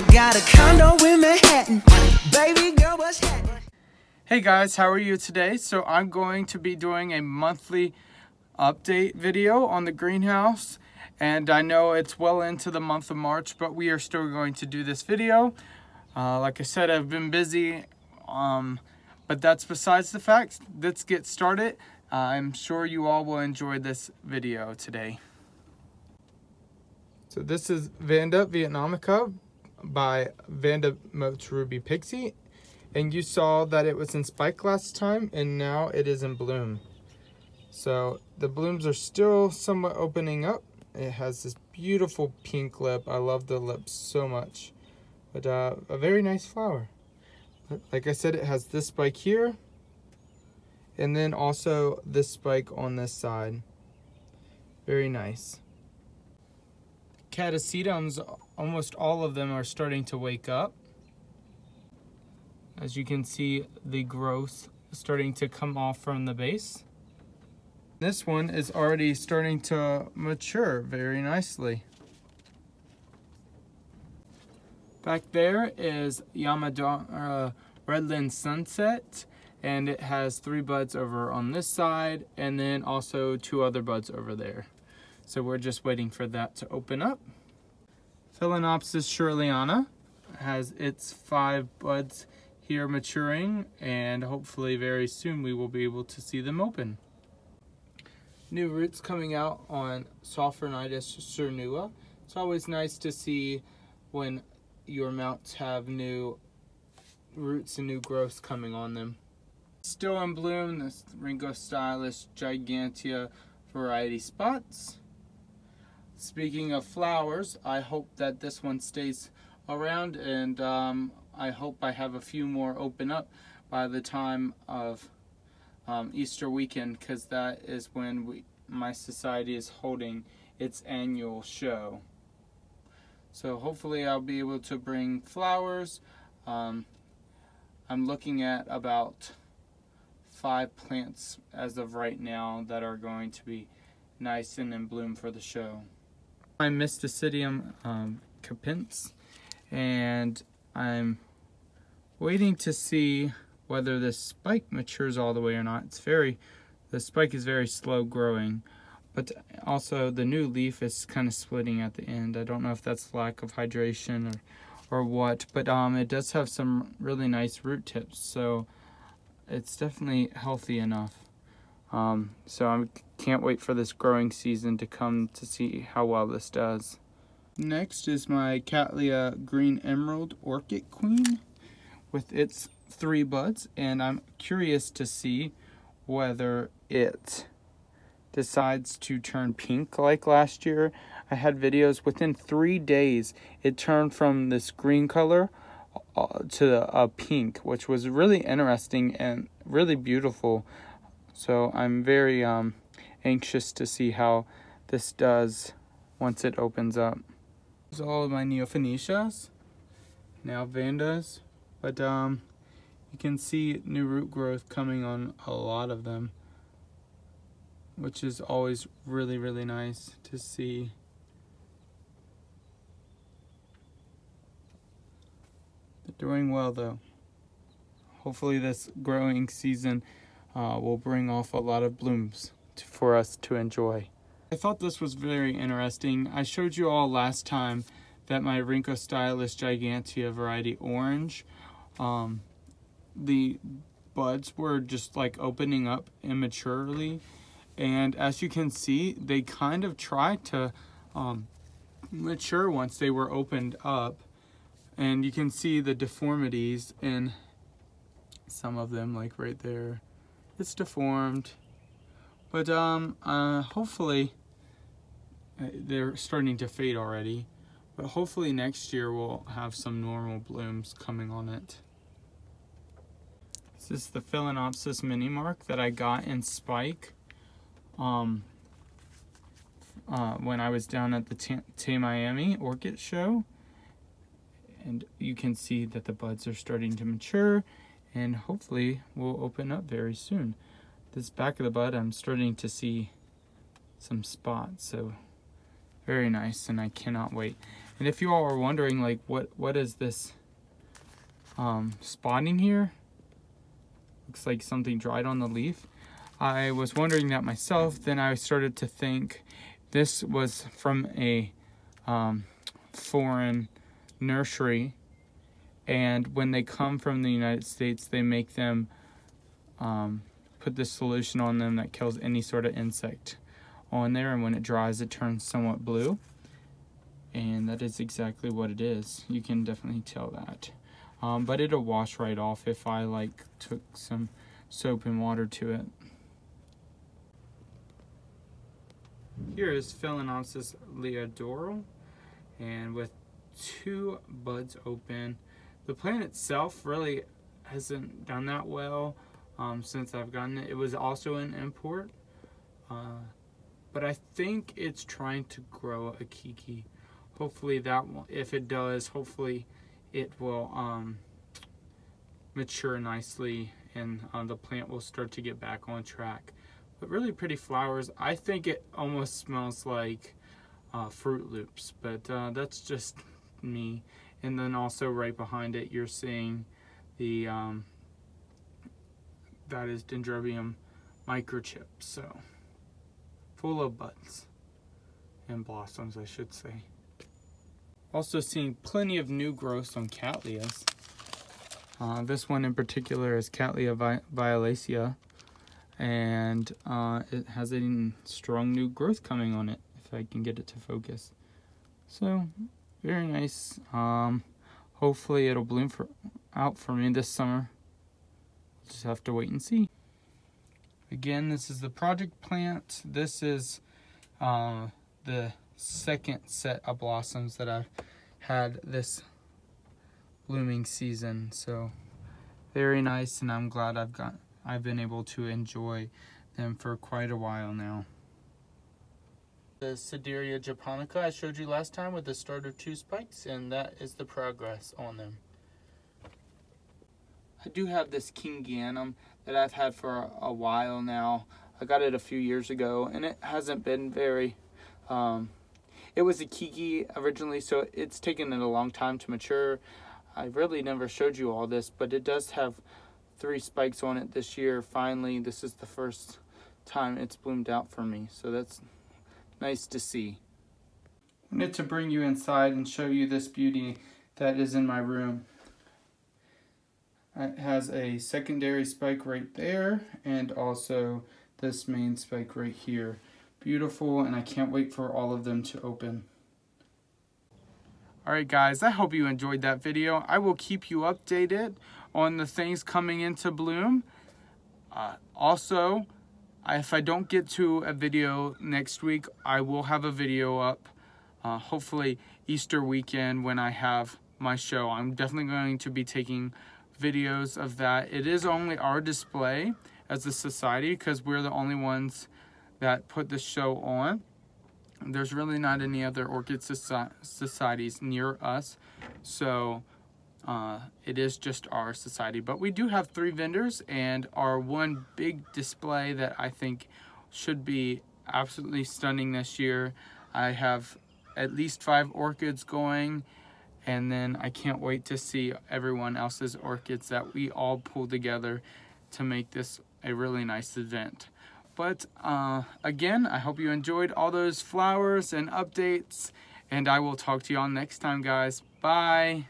I got a condo in Manhattan. Baby girl, what's happening? Hey guys, how are you today? So I'm going to be doing a monthly update video on the greenhouse, and I know it's well into the month of March, but we are still going to do this video. Like I said, I've been busy, but that's besides the fact. Let's get started. I'm sure you all will enjoy this video today. So this is Vanda Vietnamica by Vanda Motes Ruby Pixie. And you saw that it was in spike last time, and now it is in bloom. So the blooms are still somewhat opening up. It has this beautiful pink lip. I love the lips so much. But a very nice flower. But like I said, it has this spike here, and then also this spike on this side. Very nice. Catasetums, almost all of them are starting to wake up. As you can see, the growth starting to come off from the base. This one is already starting to mature very nicely. Back there is Yamadara Redland Sunset, and it has 3 buds over on this side, and then also 2 other buds over there. So we're just waiting for that to open up. Phalaenopsis shirleyana has its 5 buds here maturing, and hopefully very soon we will be able to see them open. New roots coming out on Sophronitis cernua. It's always nice to see when your mounts have new roots and new growth coming on them. Still in bloom, this Ringostylis gigantea variety spots. Speaking of flowers, I hope that this one stays around, and I hope I have a few more open up by the time of Easter weekend, because that is when my society is holding its annual show. So hopefully I'll be able to bring flowers. I'm looking at about 5 plants as of right now that are going to be nice and in bloom for the show. My Mysticidum capense, and I'm waiting to see whether this spike matures all the way or not. The spike is very slow growing, but also the new leaf is kind of splitting at the end. I don't know if that's lack of hydration or what, but it does have some really nice root tips, so it's definitely healthy enough. So I can't wait for this growing season to come to see how well this does. Next is my Cattleya Green Emerald Orchid Queen with its 3 buds, and I'm curious to see whether it decides to turn pink like last year. I had videos within 3 days it turned from this green color to a pink, which was really interesting and really beautiful. So I'm very anxious to see how this does once it opens up. Here's all of my Neophanesias, now Vandas, but you can see new root growth coming on a lot of them, which is always really, really nice to see. They're doing well though. Hopefully this growing season will bring off a lot of blooms for us to enjoy. I thought this was very interesting. I showed you all last time that my Ringostylis gigantea variety orange, the buds were just like opening up immaturely, and as you can see, they kind of tried to mature once they were opened up, and you can see the deformities in some of them, like right there. It's deformed, but hopefully they're starting to fade already, but hopefully next year we'll have some normal blooms coming on it. This is the Phalaenopsis mini mark that I got in spike when I was down at the Miami Orchid Show, and you can see that the buds are starting to mature and hopefully will open up very soon. This back of the bud, I'm starting to see some spots, so Very nice, and I cannot wait. And if you all are wondering, like, what is this spotting here? Looks like something dried on the leaf. I was wondering that myself. Then I started to think this was from a foreign nursery, and when they come from the United States, they make them put this solution on them that kills any sort of insect on there, and when it dries it turns somewhat blue, and that is exactly what it is. You can definitely tell that, but it'll wash right off if I like took some soap and water to it. Here is Phalaenopsis Leodoral, and with 2 buds open. The plant itself really hasn't done that well since I've gotten it. It was also an import, but I think it's trying to grow a kiki. Hopefully that will, if it does, hopefully it will mature nicely, and the plant will start to get back on track. But really pretty flowers. I think it almost smells like Fruit Loops, but that's just me. And then also right behind it you're seeing the that is Dendrobium microchip, so full of buds and blossoms, I should say. Also seeing plenty of new growths on Cattleyas. This one in particular is Cattleya violacea, and it has a strong new growth coming on it, if I can get it to focus. So very nice. Hopefully it'll bloom out for me this summer. Just have to wait and see. Again, this is the project plant. This is the second set of blossoms that I've had this blooming season, so very nice, and I'm glad I've been able to enjoy them for quite a while now. The Sederia japonica I showed you last time with the starter 2 spikes, and that is the progress on them. I do have this Kingianum that I've had for a while now. I got it a few years ago, and it hasn't been very it was a Kiki originally, so it's taken it a long time to mature. I really never showed you all this, but it does have 3 spikes on it this year. Finally, this is the first time it's bloomed out for me, so that's nice to see. I wanted to bring you inside and show you this beauty that is in my room. It has a secondary spike right there, and also this main spike right here. Beautiful, and I can't wait for all of them to open. Alright guys, I hope you enjoyed that video. I will keep you updated on the things coming into bloom. Also, if I don't get to a video next week, I will have a video up, hopefully Easter weekend when I have my show. I'm definitely going to be taking videos of that. It is only our display as a society because we're the only ones that put the show on. There's really not any other orchid societies near us, so it is just our society. But we do have 3 vendors, and our one big display that I think should be absolutely stunning this year. I have at least 5 orchids going, and then I can't wait to see everyone else's orchids that we all pull together to make this a really nice event. But again, I hope you enjoyed all those flowers and updates, and I will talk to you all next time, guys. Bye.